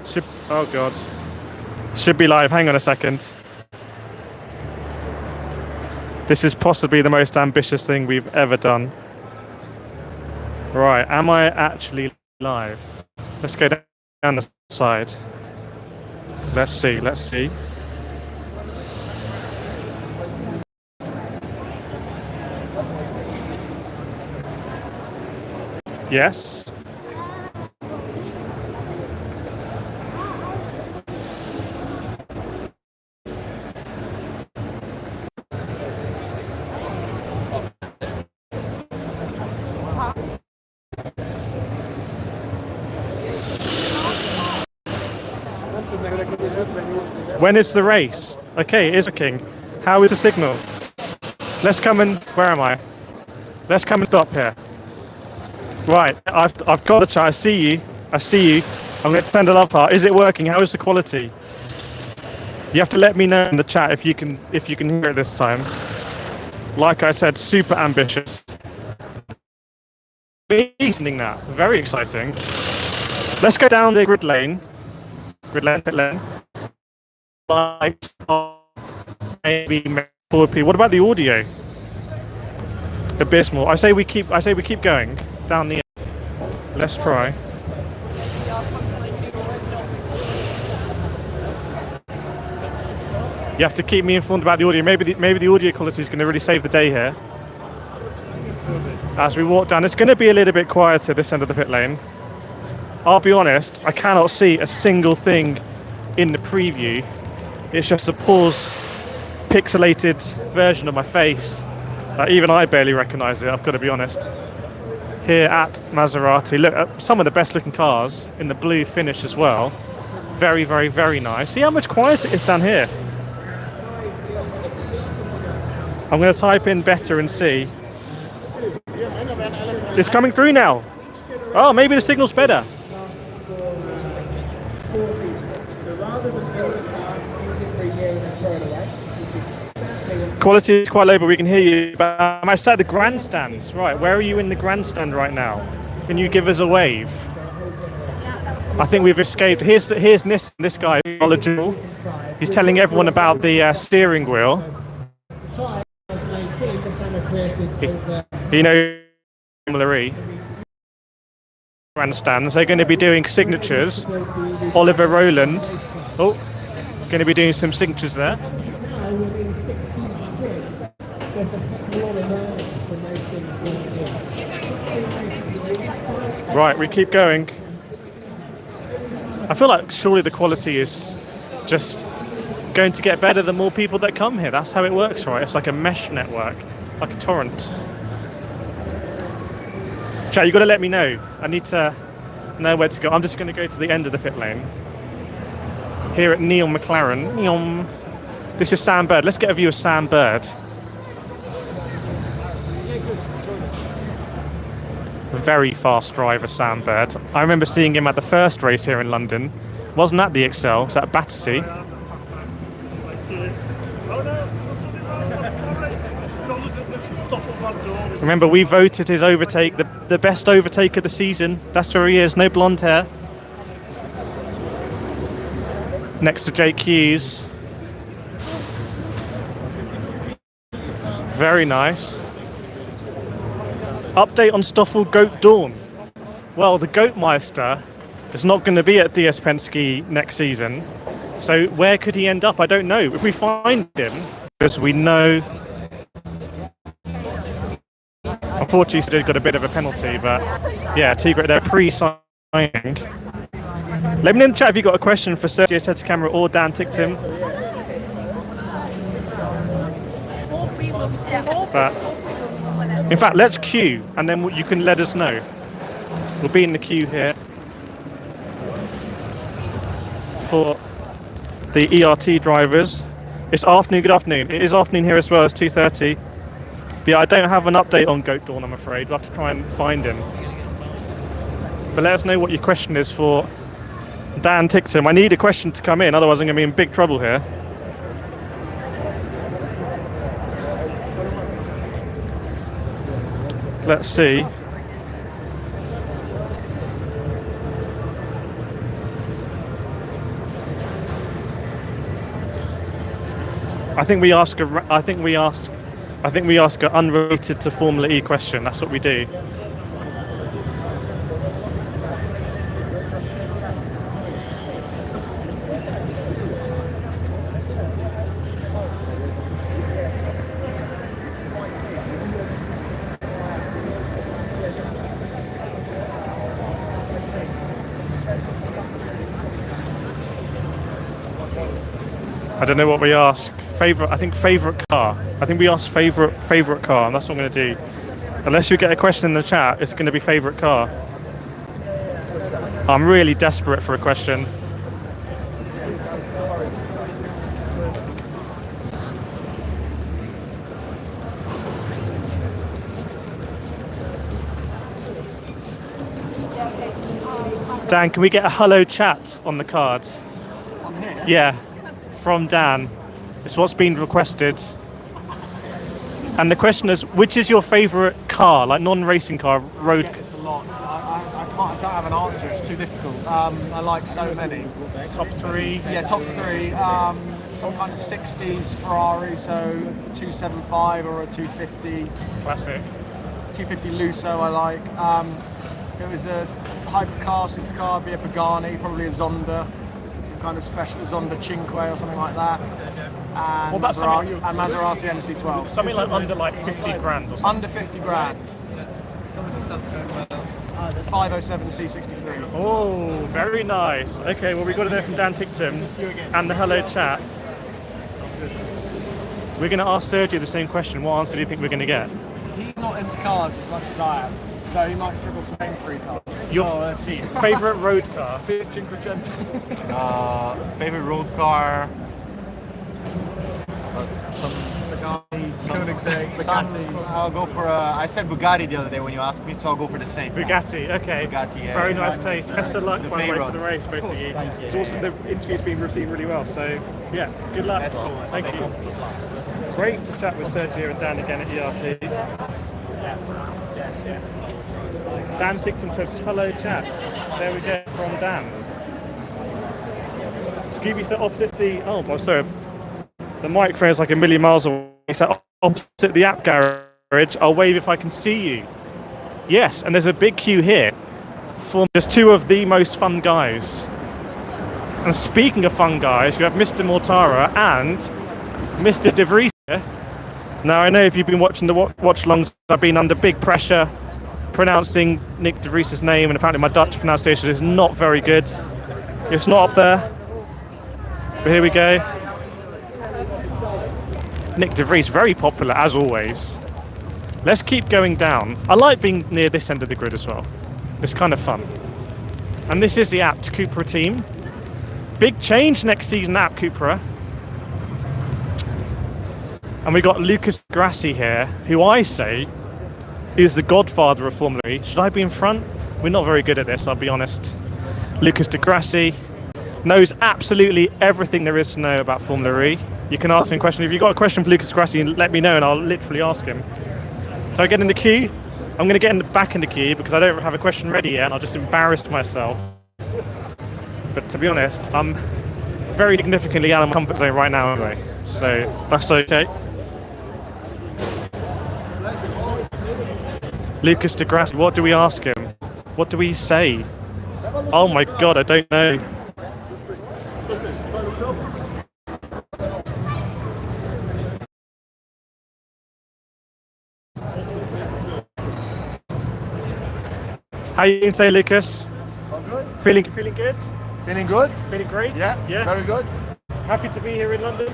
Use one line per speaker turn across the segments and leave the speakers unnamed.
Should, oh god. Should be live. Hang on a second. This is possibly the most ambitious thing we've ever done. Right, am I actually live? Let's go down the side. Let's see. Yes. When is the race? Okay, it is working. How is the signal? Let's come and... Where am I? Let's come and stop here. Right, I've got the chat. I see you. I'm going to send a love heart. Is it working? How is the quality? You have to let me know in the chat if you can hear it this time. Like I said, super ambitious. Amazing that. Very exciting. Let's go down the grid lane. Pit lane. Lights on. Maybe 4P. What about the audio? Abysmal. I say we keep going down the end. Let's try. You have to keep me informed about the audio. Maybe the audio quality is going to really save the day here. As we walk down, it's going to be a little bit quieter this end of the pit lane. I'll be honest, I cannot see a single thing in the preview. It's just a paused, pixelated version of my face. Even I barely recognise it, I've got to be honest. Here at Maserati, look, some of the best looking cars in the blue finish as well. Very, very, very nice. See how much quieter it is down here. I'm going to type in better and see. It's coming through now. Oh, maybe the signal's better. Quality is quite low, but we can hear you. But I'm outside the grandstands. Right, where are you in the grandstand right now? Can you give us a wave? I think we've escaped. Here's Nissan, this guy, knowledgeable. He's telling everyone about the steering wheel. You know, grandstands. They're going to be doing signatures. Oliver Rowland. Oh, going to be doing some signatures there. Right, we keep going. I feel like surely the quality is just going to get better the more people that come here. That's how it works, right? It's like a mesh network, like a torrent. Chat, you've got to let me know. I need to know where to go. I'm just going to go to the end of the pit lane. Here at Neil McLaren. This is Sam Bird. Let's get a view of Sam Bird. Very fast driver, Sam Bird. I remember seeing him at the first race here in London. Wasn't that the Excel? Was that Battersea? Remember, we voted his overtake the best overtake of the season. That's where he is. No blonde hair. Next to Jake Hughes. Very nice. Update on Stoffel Goat Dawn. Well, the Goatmeister is not going to be at DS Penske next season. So where could he end up? I don't know. If we find him, because we know... Unfortunately, he's got a bit of a penalty, but yeah, Tigre, they're pre-signing. Let me know in the chat if you've got a question for Sergio Seta Camera or Dan Ticktum. But in fact, let's queue, and then you can let us know. We'll be in the queue here for the ERT drivers. It's afternoon. Good afternoon. It is afternoon here as well. It's 2:30. But yeah, I don't have an update on Goat Dawn, I'm afraid. We'll have to try and find him. But let us know what your question is for Dan Ticktum. I need a question to come in, otherwise I'm going to be in big trouble here. Let's see. I think we ask an unrelated to Formula E question. That's what we do. I don't know what we ask. I think favorite car. I think we ask favorite car, and that's what I'm going to do. Unless you get a question in the chat, it's going to be favorite car. I'm really desperate for a question. Dan, can we get a hello chat on the cards?
On here?
Yeah, from Dan. It's what's been requested. And the question is, which is your favourite car, like non-racing car, road?
I get this a lot. I don't have an answer. It's too difficult. I like so many.
Top three?
Yeah, top three. Some kind of 60s Ferrari, so 275 or a 250.
Classic.
250 Lusso I like. If it was a hypercar, supercar, it'd be a Pagani, probably a Zonda. Some kind of special Zonda Cinque or something like that. And
what about
Maserati MC12.
Something like under like 50 grand or something?
Under 50 grand. 507 C63.
Oh, very nice. Okay, well, we got to know from Dan Ticktum and the hello chat. We're going to ask Sergio the same question. What answer do you think we're going to get?
He's not into cars as much as I am, so he might struggle to name 3 cars.
Your
let's see.
favourite road car?
Fiat Cinquecento.
Favorite road car? Some
Pagani, Koenigsegg, Bugatti.
I'll go for. I said Bugatti the other day when you asked me, so I'll go for the same.
Bugatti, okay.
Bugatti, yeah.
Very nice taste. Best of luck,
The
by the way, for
favourite.
the race, both of you. It's awesome. The interview's been received really well, so yeah, good luck.
That's cool.
Thank you. Great to chat with Sergio and Dan again at ERT. Dan Ticktum says, hello chat. There we go, from Dan. Scooby said opposite the, oh, I'm sorry. The microphone is like a million miles away. He said opposite the app garage. I'll wave if I can see you. Yes, and there's a big queue here for just 2 of the most fun guys. And speaking of fun guys, you have Mr. Mortara and Mr. De Vries here. Now, I know if you've been watching the watch-alongs, I've been under big pressure pronouncing Nick De Vries' name, and apparently my Dutch pronunciation is not very good. It's not up there. But here we go. Nick De Vries, very popular as always. Let's keep going down. I like being near this end of the grid as well. It's kind of fun. And this is the Abt Cupra team. Big change next season at Cupra. And we got Lucas Grassi here, who I say is the godfather of Formula E. Should I be in front? We're not very good at this, I'll be honest. Lucas de Grassi knows absolutely everything there is to know about Formula E. You can ask him a question. If you've got a question for Lucas Grassi, let me know and I'll literally ask him. So I get in the queue. I'm going to get back in the queue because I don't have a question ready yet and I'll just embarrass myself. But to be honest, I'm very significantly out of my comfort zone right now anyway. So that's okay. Lucas de Grassi, what do we ask him? What do we say? Oh my god, I don't know. How are you doing today, Lucas?
All good.
Feeling good?
Feeling good?
Feeling great?
Yeah, very good.
Happy to be here in London?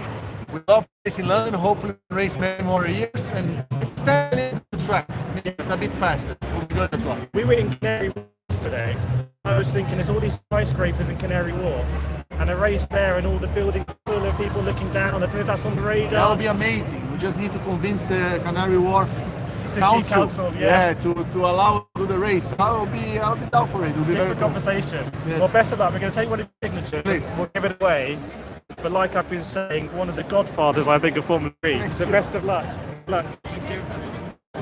We love racing in London, hopefully race many more years and extend the track, make it a bit faster. We'll be good as well.
We were in Canary Wharf today. I was thinking there's all these skyscrapers in Canary Wharf and a race there and all the buildings full of people looking down. I don't know if that's on the radar.
That will be amazing. We just need to convince the Canary Wharf
City
Council,
yeah.
to allow us to do the race. I'll be down for it. It'll be very
Different
cool.
conversation.
Yes.
Well, best of luck. We're going to take one of your signatures.
Please.
We'll give it away. But like I've been saying, one of the godfathers, I think, of Formula E. So best of luck. Luck.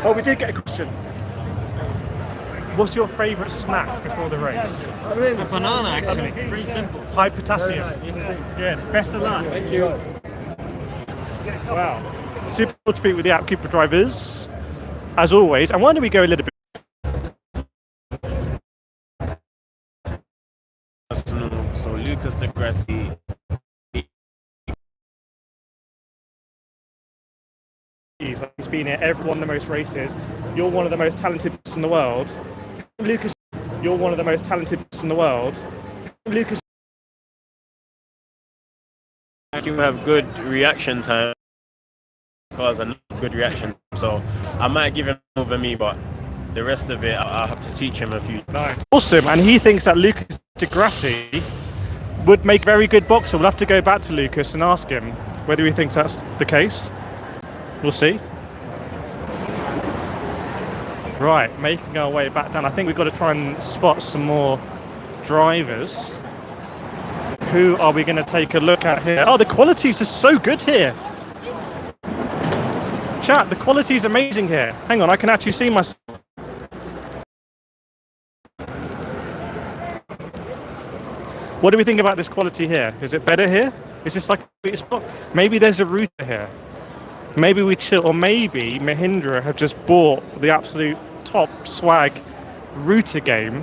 Oh, we did get a question. What's your favourite snack before the race?
Really?
Banana, actually. Pretty simple.
High potassium. Good. Best of luck.
Thank you.
Wow. Super cool to be with the App Cooper drivers, as always. And why don't we go a little bit?
So Lucas de Grassi,
He's been here every one of the most races. You're one of the most talented people in the world. Lucas, you're one of the most talented people in the world. Lucas,
you have good reaction time because I know good reaction. So I might give him over me, but the rest of it I'll have to teach him a few.
nice. Awesome, and he thinks that Lucas de Grassi would make very good boxer. We'll have to go back to Lucas and ask him whether he thinks that's the case. We'll see. Right, making our way back down. I think we've got to try and spot some more drivers. Who are we going to take a look at here? Oh, the qualities are so good here. Chat, the quality is amazing here. Hang on, I can actually see myself. What do we think about this quality here? Is it better here? Is this like a sweet spot? Maybe there's a router here. Maybe we chill, or maybe Mahindra have just bought the absolute top swag router game.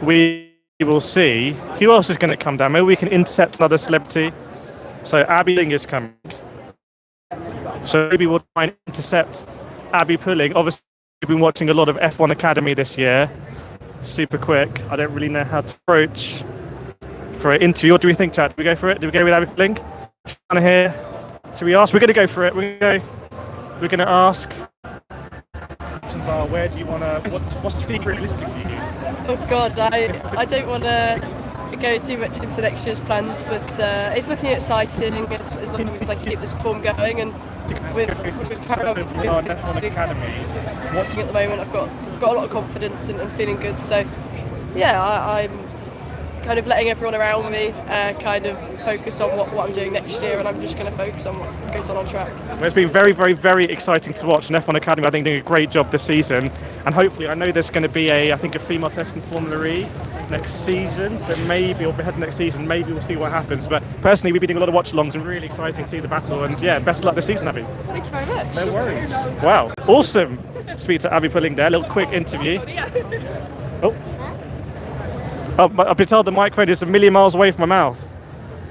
We will see. Who else is going to come down? Maybe we can intercept another celebrity. So Abbi Pulling is coming. So maybe we'll try and intercept Abbi Pulling. Obviously, we've been watching a lot of F1 Academy this year. Super quick. I don't really know how to approach for an interview. What do we think, chat? Do we go for it? Do we go with Abbi Pulling? Trying to hear. Should we ask? We're going to go for it. We're going to ask. Options are: where do you want to? What's secret listing for you?
Oh God, I don't want to go too much into next year's plans, but it's looking exciting as long as I keep this form going. And with
Academy,
watching at the moment, I've got a lot of confidence and feeling good. So yeah, I'm kind of letting everyone around me kind of focus on what I'm doing next year, and I'm just going to focus on what goes on track.
Well, it's been very, very, very exciting to watch. And F1 Academy, I think, doing a great job this season. And hopefully, I know there's going to be a female test in Formula E next season. So maybe, or ahead of next season, maybe we'll see what happens. But personally, we've been doing a lot of watch-alongs and really exciting to see the battle. And yeah, best of luck this season, Abbi.
Thank you very much.
No worries. Wow, awesome. Speak to Abbi Pulling there. A little quick interview. Oh, I've been told the microphone is a million miles away from my mouth,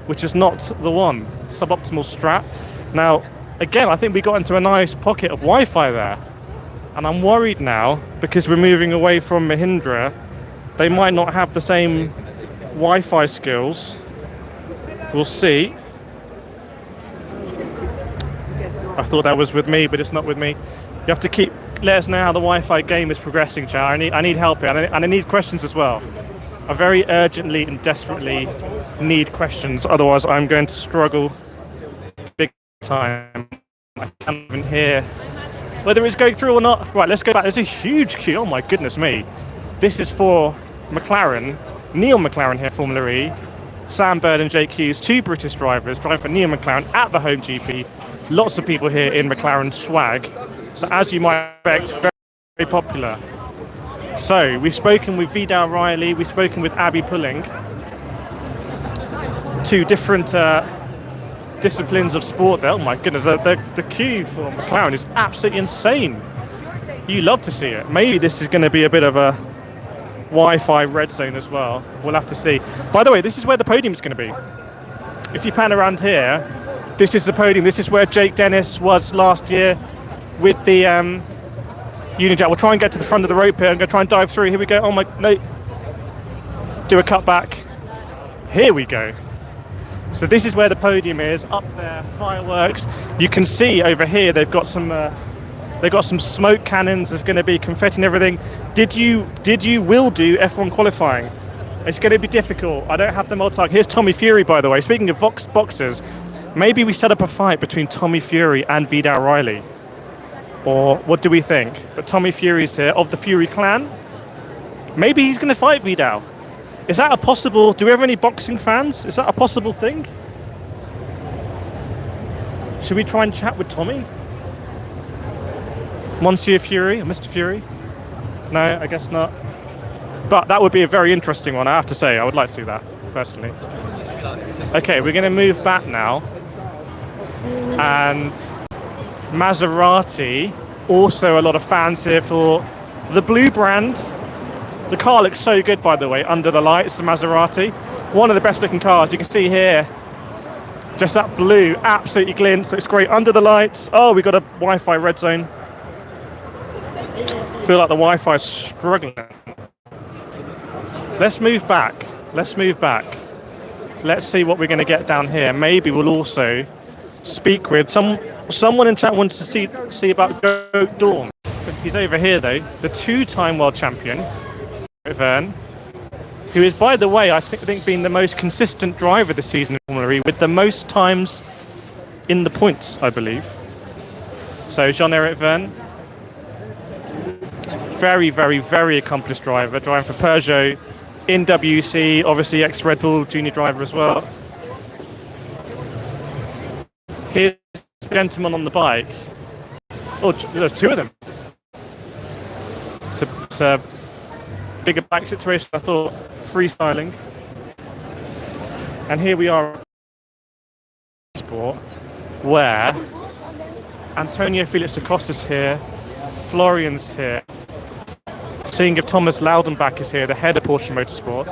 which is not the one. Suboptimal strap. Now, again, I think we got into a nice pocket of Wi-Fi there. And I'm worried now, because we're moving away from Mahindra, they might not have the same Wi-Fi skills. We'll see. I thought that was with me, but it's not with me. You have to let us know how the Wi-Fi game is progressing, chat. I need help here, and I need questions as well. I very urgently and desperately need questions, otherwise I'm going to struggle big time. I can't even hear whether it's going through or not. Right, let's go back. There's a huge queue. Oh my goodness me. This is for McLaren. Neil McLaren here, Formula E. Sam Bird and Jake Hughes, two British drivers driving for Neil McLaren at the home GP. Lots of people here in McLaren swag. So as you might expect, very, very popular. So, we've spoken with Vidal Riley, we've spoken with Abbi Pulling. Two different disciplines of sport there. Oh my goodness, the queue for McLaren is absolutely insane. You love to see it. Maybe this is going to be a bit of a Wi-Fi red zone as well. We'll have to see. By the way, this is where the podium is going to be. If you pan around here, this is the podium. This is where Jake Dennis was last year with the Union Jack. We'll try and get to the front of the rope here. I'm going to try and dive through. Here we go. Oh my, no. Do a cut back. Here we go. So this is where the podium is. Up there, fireworks. You can see over here they've got some smoke cannons. There's going to be confetti and everything. Will do F1 qualifying? It's going to be difficult. I don't have the multi. Here's Tommy Fury, by the way. Speaking of boxers, maybe we set up a fight between Tommy Fury and Vidal Riley. Or what do we think? But Tommy Fury's here, of the Fury clan. Maybe he's going to fight Vidal. Is that a possible... Do we have any boxing fans? Is that a possible thing? Should we try and chat with Tommy? Monsieur Fury or Mr. Fury? No, I guess not. But that would be a very interesting one, I have to say. I would like to see that, personally. Okay, we're going to move back now. And Maserati, also a lot of fans here for the blue brand. The car looks so good, by the way, under the lights, the Maserati. One of the best looking cars. You can see here, just that blue absolutely glints. Looks great under the lights. Oh, we got a Wi-Fi red zone. Feel like the Wi-Fi is struggling. Let's move back. Let's move back. Let's see what we're going to get down here. Maybe we'll also speak with someone in chat wants to see about Goat Dawn. He's over here though, the two-time world champion, Vern, who is, by the way, I think been the most consistent driver this season in Formula E, with the most times in the points, I believe. So Jean-Eric Vern, very, very, very accomplished driver, driving for Peugeot in WC, obviously ex-Red Bull junior driver as well. Here's the gentleman on the bike. Oh, there's two of them. It's a bigger bike situation, I thought, freestyling. And here we are, sport, where Antonio Felix da Costa's here, Florian's here. Seeing if Thomas Loudenbach is here, the head of Porsche Motorsport.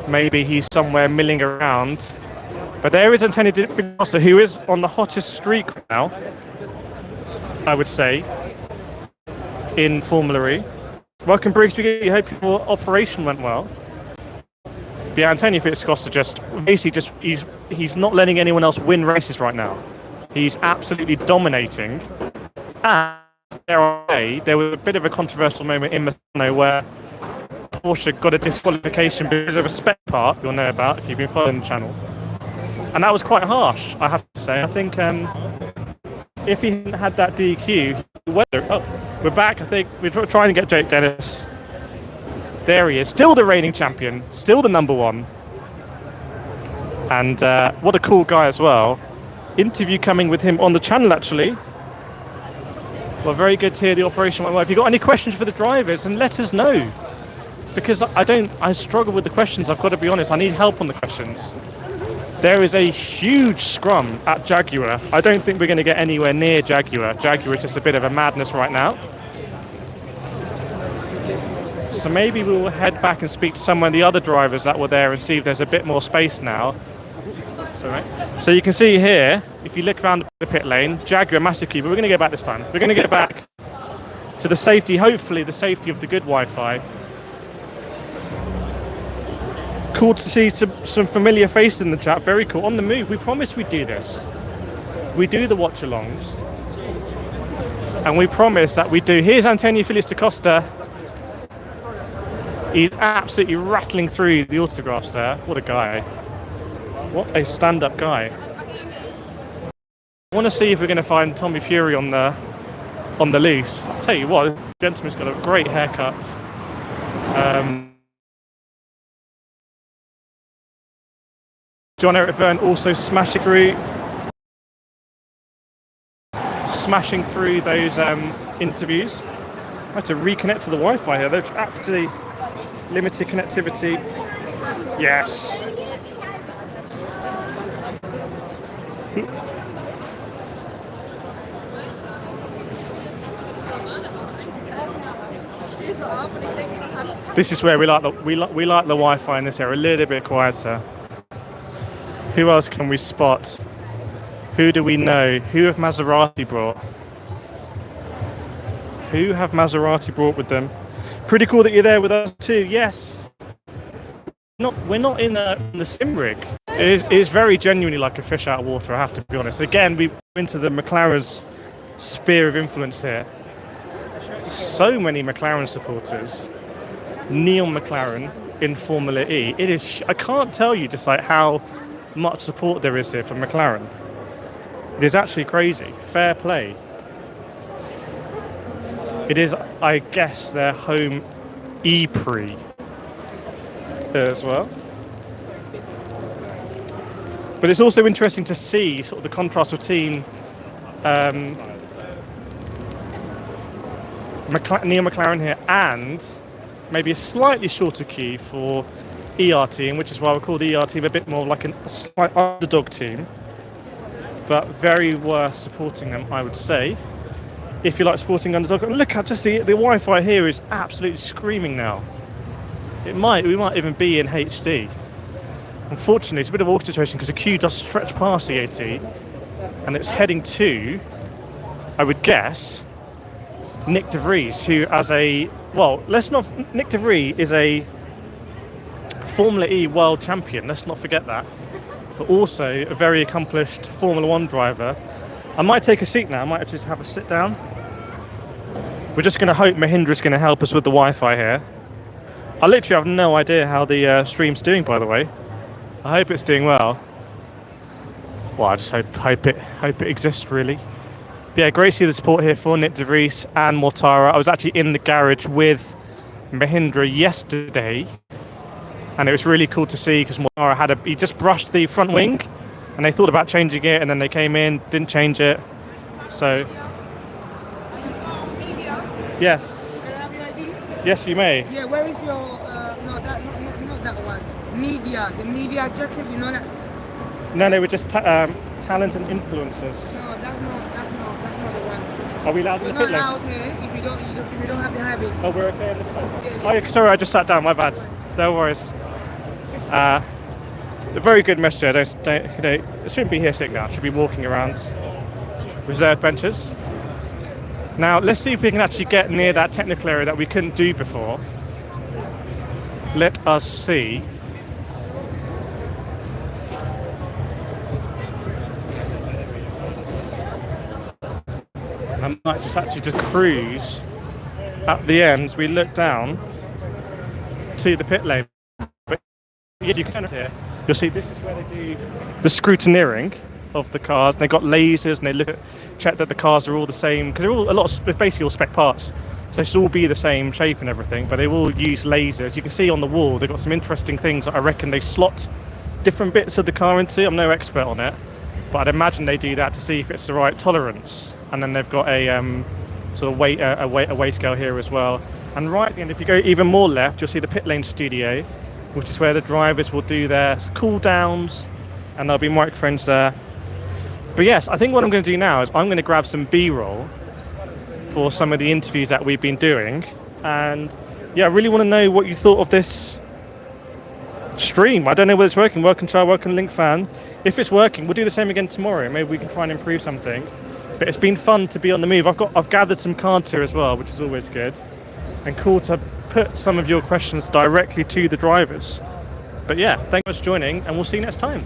Maybe he's somewhere milling around. But there is Antonio da Costa, who is on the hottest streak now, I would say, in Formula E. Welcome, Bruce. We hope your operation went well. But yeah, Antonio Felix da Costa he's not letting anyone else win races right now. He's absolutely dominating. And there was a bit of a controversial moment in Misano where Porsche got a disqualification because of a spec part you'll know about if you've been following the channel. And that was quite harsh, I have to say. I think if he hadn't had that DQ, we're back. I think we're trying to get Jake Dennis. There he is, still the reigning champion, still the number one. And what a cool guy as well. Interview coming with him on the channel, actually. Well, very good to hear the operation went well. If you've got any questions for the drivers, then let us know. Because I struggle with the questions, I've got to be honest. I need help on the questions. There is a huge scrum at Jaguar. I don't think we're going to get anywhere near Jaguar. Jaguar is just a bit of a madness right now. So maybe we'll head back and speak to some of the other drivers that were there and see if there's a bit more space now. So you can see here, if you look around the pit lane, Jaguar massively, but we're going to go back this time. We're going to get back to the safety, hopefully the safety of the good Wi-Fi. Cool to see some familiar faces in the chat. Very cool. On the move. We promised we'd do this. We do the watch-alongs. And we promise that we do. Here's Antonio Felix da Costa. He's absolutely rattling through the autographs there. What a guy. What a stand-up guy. I want to see if we're going to find Tommy Fury on the loose. I'll tell you what, the gentleman's got a great haircut. Jean-Eric Vern also smashing through those interviews. I had to reconnect to the Wi-Fi here. They've absolutely limited connectivity. Yes. This is where we like the Wi-Fi in this area, a little bit quieter. Who else can we spot? Who do we know? Who have Maserati brought? Who have Maserati brought with them? Pretty cool that you're there with us too. Yes. We're not in the sim rig. It is very genuinely like a fish out of water, I have to be honest. Again, we went into the McLaren's sphere of influence here. So many McLaren supporters. Neon McLaren in Formula E. It is. I can't tell you just like how much support there is here from McLaren. It is actually crazy. Fair play. It is, I guess, their home E-Prix as well. But it's also interesting to see sort of the contrast between Neil McLaren here and maybe a slightly shorter queue for ER team, which is why we call the ER team a bit more like a slight underdog team. but very worth supporting them, I would say, if you like supporting underdogs. And look, just the Wi-Fi here is absolutely screaming now. We might even be in HD. Unfortunately, it's a bit of an awkward situation because the queue does stretch past the AT, and it's heading to, I would guess, Nick de Vries, who Nick de Vries is a Formula E world champion, let's not forget that, but also a very accomplished Formula One driver. I might take a seat now, I might just have a sit down. We're just going to hope Mahindra's going to help us with the Wi-Fi here. I literally have no idea how the stream's doing, by the way. I hope it's doing well. Well, I just hope it exists, really. But yeah, great to see the support here for Nick de Vries and Mortara. I was actually in the garage with Mahindra yesterday, and it was really cool to see because Mortara he just brushed the front wing, and they thought about changing it, and then they came in, didn't change it. So, yes.
Can I have your ID?
Yes, you may.
Yeah, where is your, not that one. Media, the media jacket, you know that?
No, they were just talent and influencers.
No, that's not the one.
Are we allowed in
You're
the
not
pit lane?
allowed here if you don't have the habits.
Oh, we're okay on this side.
Yeah.
Oh, yeah, sorry, I just sat down. My bad. No worries. A very good messenger. It shouldn't be here sitting now. It should be walking around reserved benches. Now, let's see if we can actually get near that technical area that we couldn't do before. Let us see. I might just cruise at the ends. We look down to the pit lane. But as you can see here, you'll see this is where they do the scrutineering of the cars. They've got lasers and they check that the cars are all the same, because they're all basically all spec parts. So they should all be the same shape and everything, but they will use lasers. You can see on the wall they've got some interesting things that I reckon they slot different bits of the car into. I'm no expert on it, but I'd imagine they do that to see if it's the right tolerance. And then they've got a sort of weight scale here as well. And right at the end, if you go even more left, you'll see the pit lane studio, which is where the drivers will do their cool downs, and there'll be microphones there. But yes, I think what I'm going to do now is I'm going to grab some B-roll for some of the interviews that we've been doing. And yeah, I really want to know what you thought of this stream. I don't know whether it's working. Welcome Char, welcome Link Fan. If it's working, we'll do the same again tomorrow. Maybe we can try and improve something. But it's been fun to be on the move. I've gathered some cards here as well, which is always good. And cool to put some of your questions directly to the drivers. But yeah, thanks for joining, and we'll see you next time.